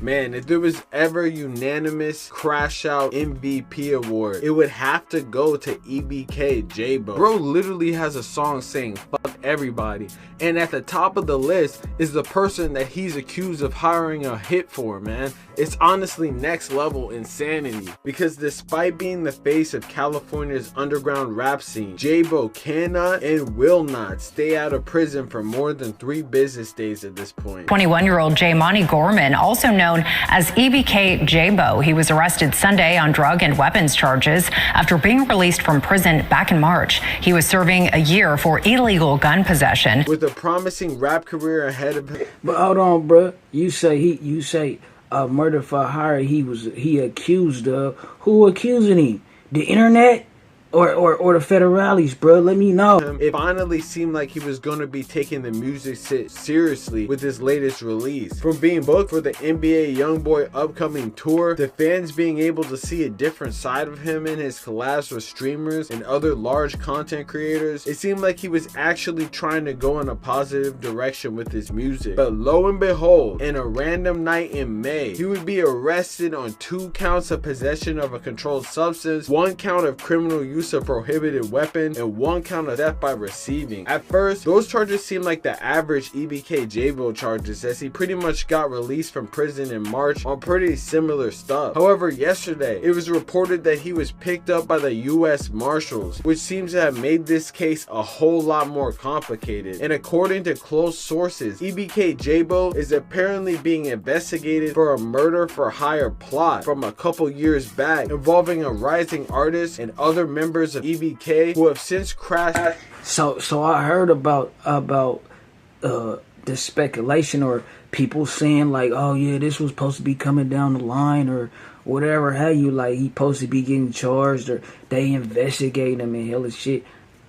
Man, if there was ever a unanimous crash out MVP award, it would have to go to EBK Jaaybo. Bro literally has a song saying fuck everybody, and at the top of the list is the person that he's accused of hiring a hit for, man. It's honestly next level insanity, because despite being the face of California's underground rap scene, Jaaybo cannot and will not stay out of prison for more than 3 business days at this point. 21-year-old Jaymani Gorman, also known as EBK Jaaybo. He was arrested Sunday on drug and weapons charges after being released from prison back in March. He was serving a year for illegal gun possession. With a promising rap career ahead of him. But hold on, bro. You say murder for hire he accused of. Who accusing him? The internet? Or the federales, bro. Let me know. It finally seemed like he was going to be taking the music seriously with his latest release. From being booked for the NBA YoungBoy upcoming tour, to fans being able to see a different side of him in his collabs with streamers and other large content creators, it seemed like he was actually trying to go in a positive direction with his music. But lo and behold, in a random night in May, he would be arrested on 2 counts of possession of a controlled substance, 1 count of criminal use of prohibited weapon, and 1 count of theft by receiving. At first, those charges seemed like the average EBK Jaaybo charges, as he pretty much got released from prison in March on pretty similar stuff. However, yesterday, it was reported that he was picked up by the US Marshals, which seems to have made this case a whole lot more complicated. And according to close sources, EBK Jaaybo is apparently being investigated for a murder for hire plot from a couple years back involving a rising artist and other members of EBK who have since crashed. So I heard about the speculation, or people saying like, oh yeah, this was supposed to be coming down the line or whatever. How you like he supposed to be getting charged, or they investigate him and hell of shit.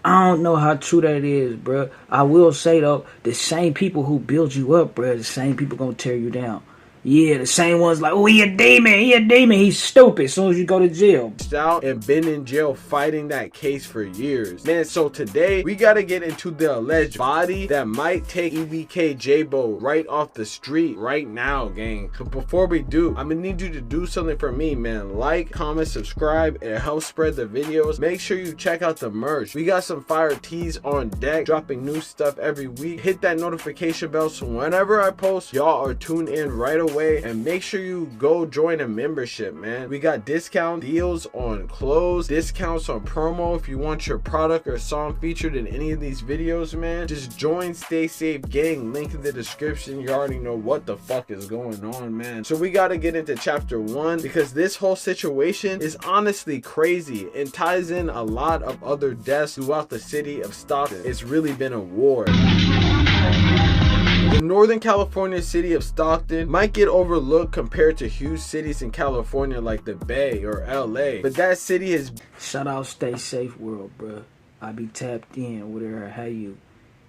I don't know how true that is, bro. I will say though, the same people who build you up, bro, the same people gonna tear you down. Yeah, the same ones like, oh, he a demon, he's stupid as soon as you go to jail. Out and been in jail fighting that case for years. Man, so today we gotta get into the alleged body that might take EBK Jaaybo right off the street right now, gang. But before we do, I'm gonna need you to do something for me, man. Like, comment, subscribe. It helps spread the videos. Make sure you check out the merch. We got some fire tees on deck, dropping new stuff every week. Hit that notification bell so whenever I post, y'all are tuned in right away. And make sure you go join a membership, man. We got discount deals on clothes, discounts on promo if you want your product or song featured in any of these videos, man. Just join Stay Safe Gang, link in the description. You already know what the fuck is going on, man. So we got to get into chapter 1, because this whole situation is honestly crazy and ties in a lot of other deaths throughout the city of Stockton. It's really been a war. The Northern California city of Stockton might get overlooked compared to huge cities in California like the Bay or LA, but that city is... Shout out Stay Safe World, bro. I be tapped in with her. How you?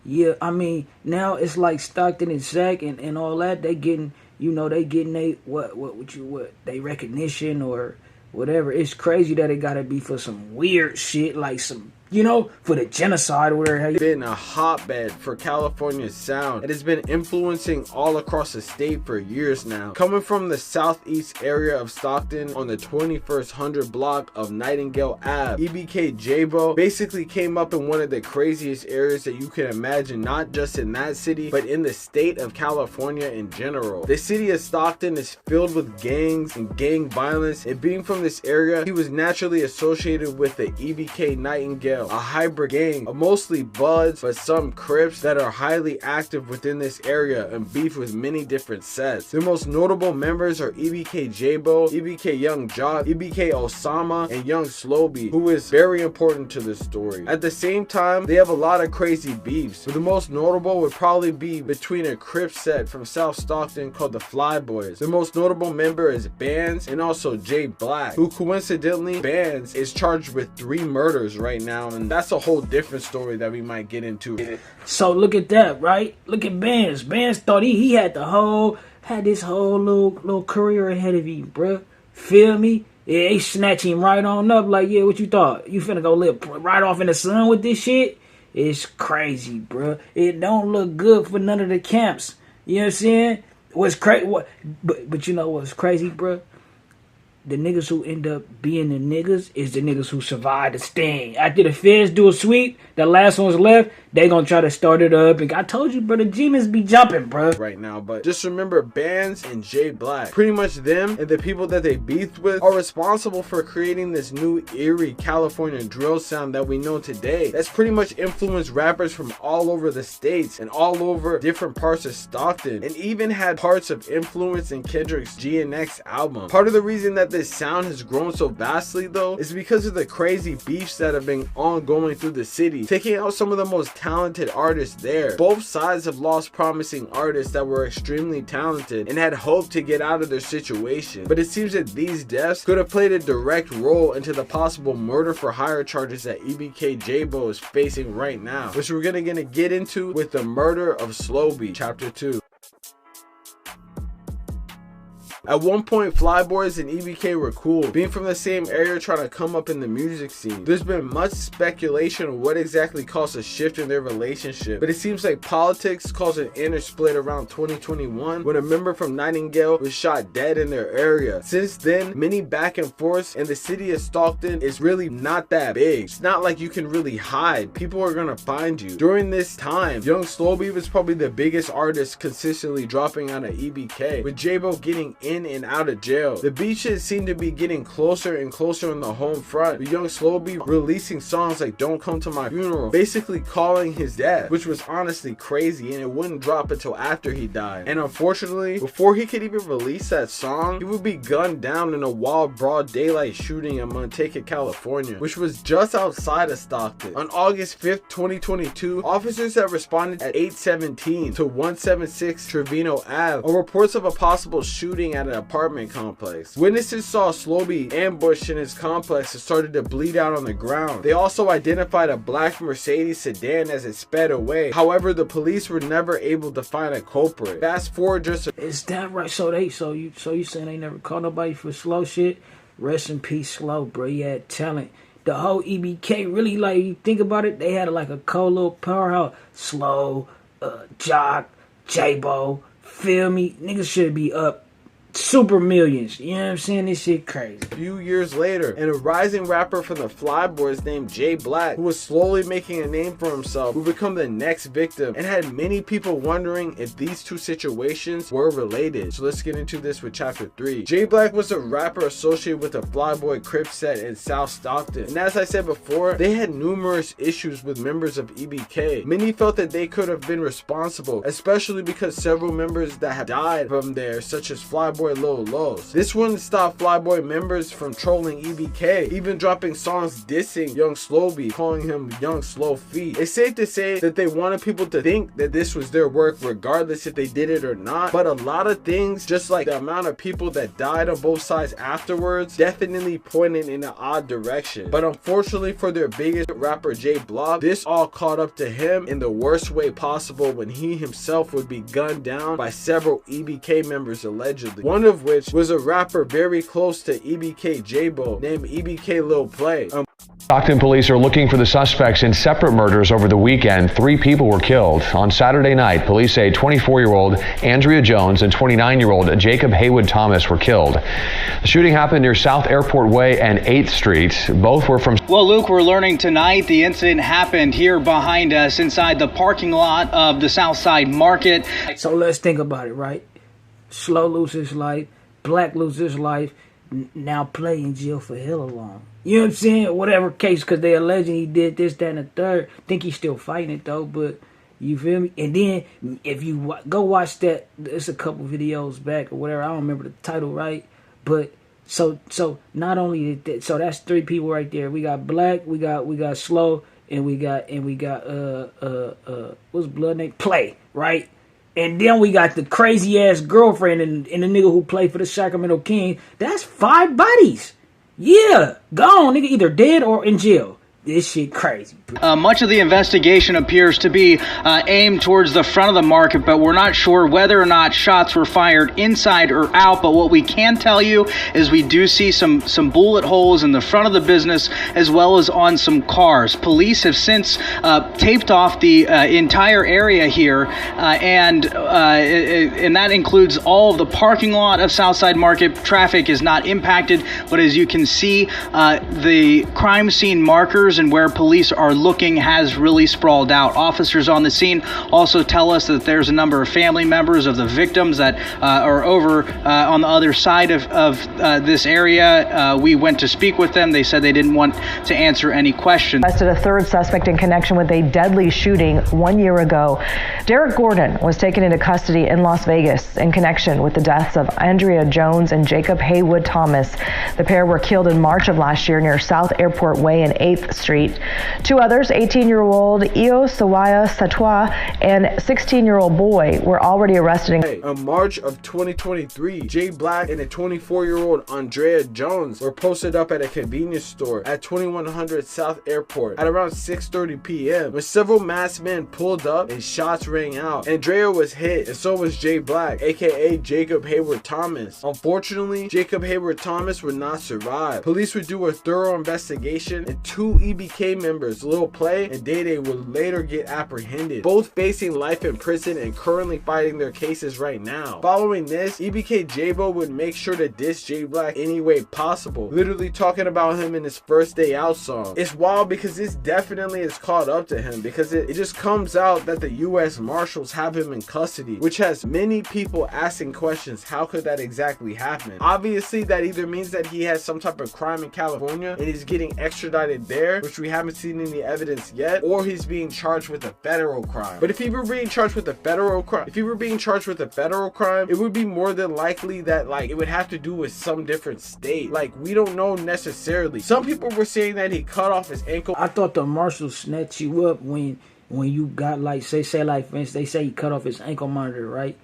Yeah, I mean, now it's like Stockton and Zach and all that. They getting, you know, they getting they recognition or whatever. It's crazy that it gotta be for some weird shit, like some, you know, for the genocide, where it's been a hotbed for California's sound. It has been influencing all across the state for years now. Coming from the southeast area of Stockton on the 2100 block of Nightingale Ave, EBK Jaaybo basically came up in one of the craziest areas that you can imagine, not just in that city, but in the state of California in general. The city of Stockton is filled with gangs and gang violence, and being from this area, he was naturally associated with the EBK Nightingale, a hybrid gang of mostly Bloods but some Crips that are highly active within this area and beef with many different sets. The most notable members are EBK Jaaybo, EBK Young Jock, EBK Osama, and Young Slowb, who is very important to this story. At the same time, they have a lot of crazy beefs, but the most notable would probably be between a Crip set from South Stockton called the Fly Boys. The most notable member is Bands, and also Jay Black, who coincidentally, Bands is charged with 3 murders right now, and that's a whole different story that we might get into. So look at that, right? Look at Bands. Bands thought he had this whole little career ahead of him, bruh. Feel me? Yeah, they snatch him right on up like, yeah, what you thought? You finna go live right off in the sun with this shit? It's crazy, bruh. It don't look good for none of the camps. You know what I'm saying? what's crazy? But you know what's crazy, bro? The niggas who end up being the niggas is the niggas who survive the sting. After the feds do a sweep, the last one's left, they gonna try to start it up. And I told you, bro, the G-Mans be jumping, bro. Right now, but just remember, Bands and J Black, pretty much them and the people that they beefed with are responsible for creating this new eerie California drill sound that we know today. That's pretty much influenced rappers from all over the states and all over different parts of Stockton, and even had parts of influence in Kendrick's GNX album. Part of the reason that this sound has grown so vastly though is because of the crazy beefs that have been ongoing through the city, taking out some of the most talented artists there. Both sides have lost promising artists that were extremely talented and had hoped to get out of their situation, but it seems that these deaths could have played a direct role into the possible murder for hire charges that EBK Jaaybo is facing right now, which we're gonna get into with the murder of Slowb, chapter 2. At one point, Flyboys and EBK were cool, being from the same area trying to come up in the music scene. There's been much speculation on what exactly caused a shift in their relationship, but it seems like politics caused an inner split around 2021 when a member from Nightingale was shot dead in their area. Since then, many back and forths, and the city of Stockton is really not that big. It's not like you can really hide. People are gonna find you. During this time, young Slowb was probably the biggest artist consistently dropping out of EBK, with Jaaybo getting in and out of jail. The beaches seem to be getting closer and closer on the home front, with young Slowb releasing songs like Don't Come to My Funeral, basically calling his death, which was honestly crazy, and it wouldn't drop until after he died. And unfortunately, before he could even release that song, he would be gunned down in a wild broad daylight shooting in Monteca, California, which was just outside of Stockton. On August 5th, 2022, officers have responded at 8:17 to 176 Trevino Ave on reports of a possible shooting at an apartment complex. Witnesses saw Slowb ambushed in his complex and started to bleed out on the ground. They also identified a black Mercedes sedan as it sped away. However, the police were never able to find a culprit. Fast forward just Is that right? So you saying they never caught nobody for slow shit? Rest in peace, Slowb, bro. He had talent. The whole EBK really, like, you think about it, they had like a cold little powerhouse. Slow, Jock, Jaaybo, feel me? Niggas should be up super millions. You know what I'm saying? This shit crazy. a few years later, and a rising rapper from the Flyboys named J Black, who was slowly making a name for himself, would become the next victim, and had many people wondering if these two situations were related. So let's get into this with chapter 3. J Black was a rapper associated with the Flyboy Crip set in South Stockton, and as I said before, they had numerous issues with members of EBK. Many felt that they could have been responsible, especially because several members that have died from there, such as Flyboy Lil Los. This wouldn't stop Flyboy members from trolling EBK, even dropping songs dissing Young Slowb, calling him Young Slow Feet. It's safe to say that they wanted people to think that this was their work regardless if they did it or not, but a lot of things, just like the amount of people that died on both sides afterwards, definitely pointed in an odd direction. But unfortunately for their biggest rapper J Block, this all caught up to him in the worst way possible when he himself would be gunned down by several EBK members allegedly. One of which was a rapper very close to EBK Jaaybo named EBK Lil Play. Stockton police are looking for the suspects in separate murders over the weekend. 3 people were killed. On Saturday night, police say 24-year-old Andrea Jones and 29-year-old Jacob Haywood Thomas were killed. The shooting happened near South Airport Way and 8th Street. Both were from... Well, Luke, we're learning tonight the incident happened here behind us inside the parking lot of the Southside Market. So let's think about it, right? Slow loses his life, Black loses his life, now Play in jail for hella long. You know what I'm saying? Whatever case, because they alleging he did this, that, and the third. Think he's still fighting it, though, but you feel me? And then, if you go watch that, it's a couple videos back or whatever, I don't remember the title, right? But, so not only that, so that's 3 people right there. We got Black, we got Slow, and we got what's blood name? Play, right? And then we got the crazy ass girlfriend and the nigga who played for the Sacramento Kings. That's 5 bodies. Yeah, gone, nigga, either dead or in jail. this shit crazy. Much of the investigation appears to be aimed towards the front of the market, but we're not sure whether or not shots were fired inside or out. But what we can tell you is we do see some bullet holes in the front of the business as well as on some cars. Police have since taped off the entire area here, and that includes all of the parking lot of Southside Market. Traffic is not impacted, but as you can see, the crime scene markers and where police are looking has really sprawled out. Officers on the scene also tell us that there's a number of family members of the victims that are over on the other side of this area. We went to speak with them. They said they didn't want to answer any questions. Arrested a third suspect in connection with a deadly shooting 1 year ago. Derek Gordon was taken into custody in Las Vegas in connection with the deaths of Andrea Jones and Jacob Haywood Thomas. The pair were killed in March of last year near South Airport Way and 8th Street. Two others, 18-year-old Io Sawaya Satwa and 16-year-old boy, were already arrested. In March of 2023, Jay Black and a 24-year-old Andrea Jones were posted up at a convenience store at 2100 South Airport at around 6:30 p.m. when several masked men pulled up and shots rang out. Andrea was hit, and so was Jay Black, aka Jacob Haywood Thomas. Unfortunately, Jacob Haywood Thomas would not survive. Police would do a thorough investigation, and two EBK members, Lil Play and Day Day, would later get apprehended, both facing life in prison and currently fighting their cases right now. Following this, EBK Jaaybo would make sure to diss Jay Black any way possible, literally talking about him in his First Day Out song. It's wild because this definitely is caught up to him, because it just comes out that the U.S. Marshals have him in custody, which has many people asking questions. How could that exactly happen? Obviously, that either means that he has some type of crime in California and he's getting extradited there, which we haven't seen any evidence yet, or he's being charged with a federal crime. But if he were being charged with a federal crime, it would be more than likely that like it would have to do with some different state. Like, we don't know necessarily. Some people were saying that he cut off his ankle. I thought the marshals snatch you up when you got like say like for instance, they say he cut off his ankle monitor, right?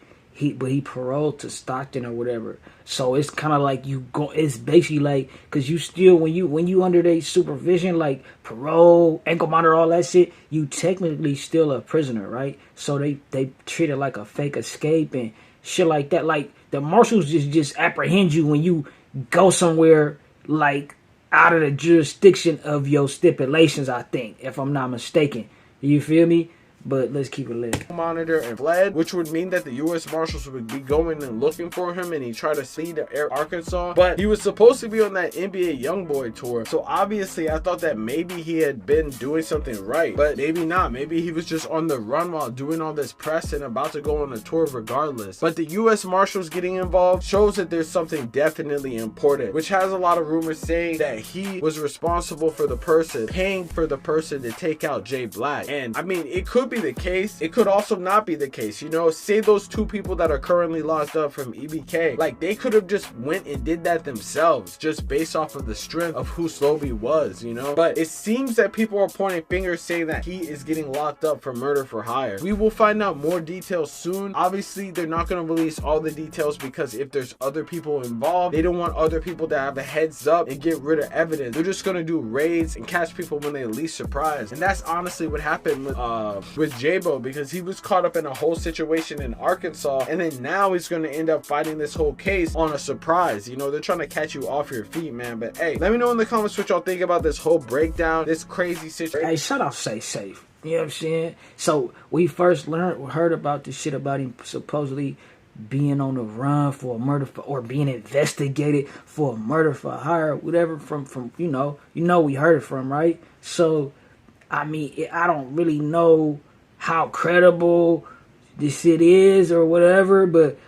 But he paroled to Stockton or whatever. So it's kind of like it's basically like, because you still, when you under their supervision, like parole, ankle monitor, all that shit, you technically still a prisoner, right? So they treat it like a fake escape and shit like that. Like, the marshals just apprehend you when you go somewhere like out of the jurisdiction of your stipulations, I think, if I'm not mistaken. You feel me? But let's keep it lit. Monitor and fled, which would mean that the U.S. Marshals would be going and looking for him, and he tried to flee to Arkansas. But he was supposed to be on that NBA YoungBoy tour, so obviously I thought that maybe he had been doing something right, but maybe not. Maybe he was just on the run while doing all this press and about to go on a tour regardless. But the U.S. Marshals getting involved shows that there's something definitely important, which has a lot of rumors saying that he was responsible for the person, paying for the person to take out Jay Black. And I mean, it could be the case, it could also not be the case. You know, say those two people that are currently locked up from EBK, like, they could have just went and did that themselves, just based off of the strength of who Slowb was, you know. But it seems that people are pointing fingers saying that he is getting locked up for murder for hire. We will find out more details soon. Obviously, they're not going to release all the details, because if there's other people involved, they don't want other people to have a heads up and get rid of evidence. They're just going to do raids and catch people when they least surprised. And that's honestly what happened with Jaaybo, because he was caught up in a whole situation in Arkansas, and then now he's going to end up fighting this whole case on a surprise. You know, they're trying to catch you off your feet, man. But hey, let me know in the comments what y'all think about this whole breakdown, this crazy situation. Hey, shut up, say safe. You know what I'm saying? So we first heard about this shit about him supposedly being on the run for a murder or being investigated for a murder for hire, whatever, from you know we heard it from, right? So I mean, I don't really know how credible this shit is or whatever, but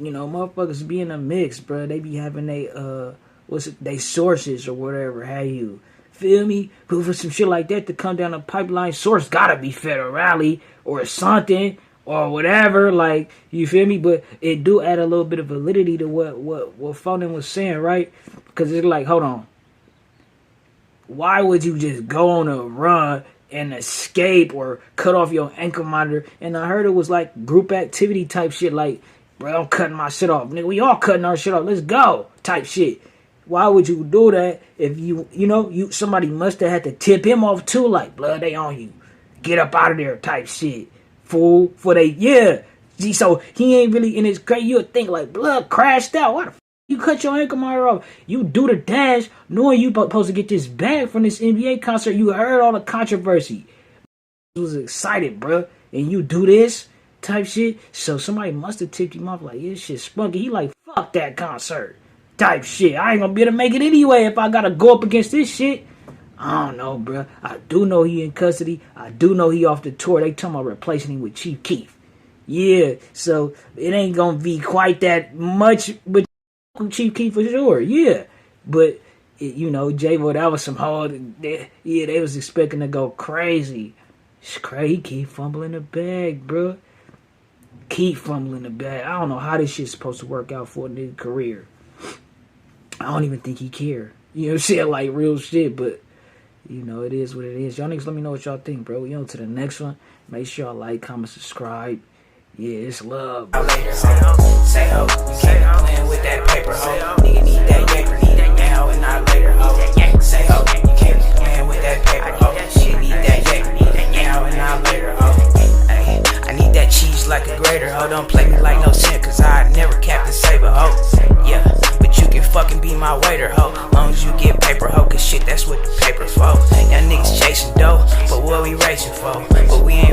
you know, motherfuckers be in a mix, bro. They be having they sources or whatever. How you feel me? But for some shit like that to come down a pipeline, source gotta be federally or something or whatever. Like, you feel me? But it do add a little bit of validity to what Foden was saying, right? Because it's like, hold on, why would you just go on a run and escape or cut off your ankle monitor? And I heard it was like group activity type shit, like, bro, I'm cutting my shit off. Nigga, we all cutting our shit off. Let's go type shit. Why would you do that if somebody must have had to tip him off too, like, blood, they on you. Get up out of there type shit. Fool. See, so he ain't really in his crazy. You would think like, blood crashed out. Why the you cut your ankle monitor off? You do the dash knowing you supposed to get this bag from this NBA concert. You heard all the controversy. You was excited, bro. And you do this type shit. So somebody must have tipped him off like, yeah, this shit spunky. He like, fuck that concert type shit. I ain't gonna be able to make it anyway if I gotta go up against this shit. I don't know, bro. I do know he in custody. I do know he off the tour. They talking about replacing him with Chief Keef. Yeah, so it ain't gonna be quite that much with Chief Keef for sure. Yeah, but Jaaybo, that was some hard. They was expecting to go crazy. It's crazy. He keep fumbling the bag, bro. Keep fumbling the bag. I don't know how this shit's supposed to work out for a nigga career. I don't even think he care. You know what I'm saying? Like real shit, but it is what it is. Y'all niggas, let me know what y'all think, bro. To the next one. Make sure y'all like, comment, subscribe. Yeah, it's love. Later, say ho, you can't playing with that paper, ho. Nigga need that paper, need that now and not later, ho. Say ho, you can't playing with that paper, ho. Shit need that paper, need that now and not later, ho. Hey, I need that cheese like a grater, ho. Don't play me like no sin, cause I never Captain Saber, ho. Yeah, but you can fucking be my waiter, ho. Long as you get paper, ho, cause shit, that's what the paper's for. Y'all niggas chasing dough, but what we racing for? But we ain't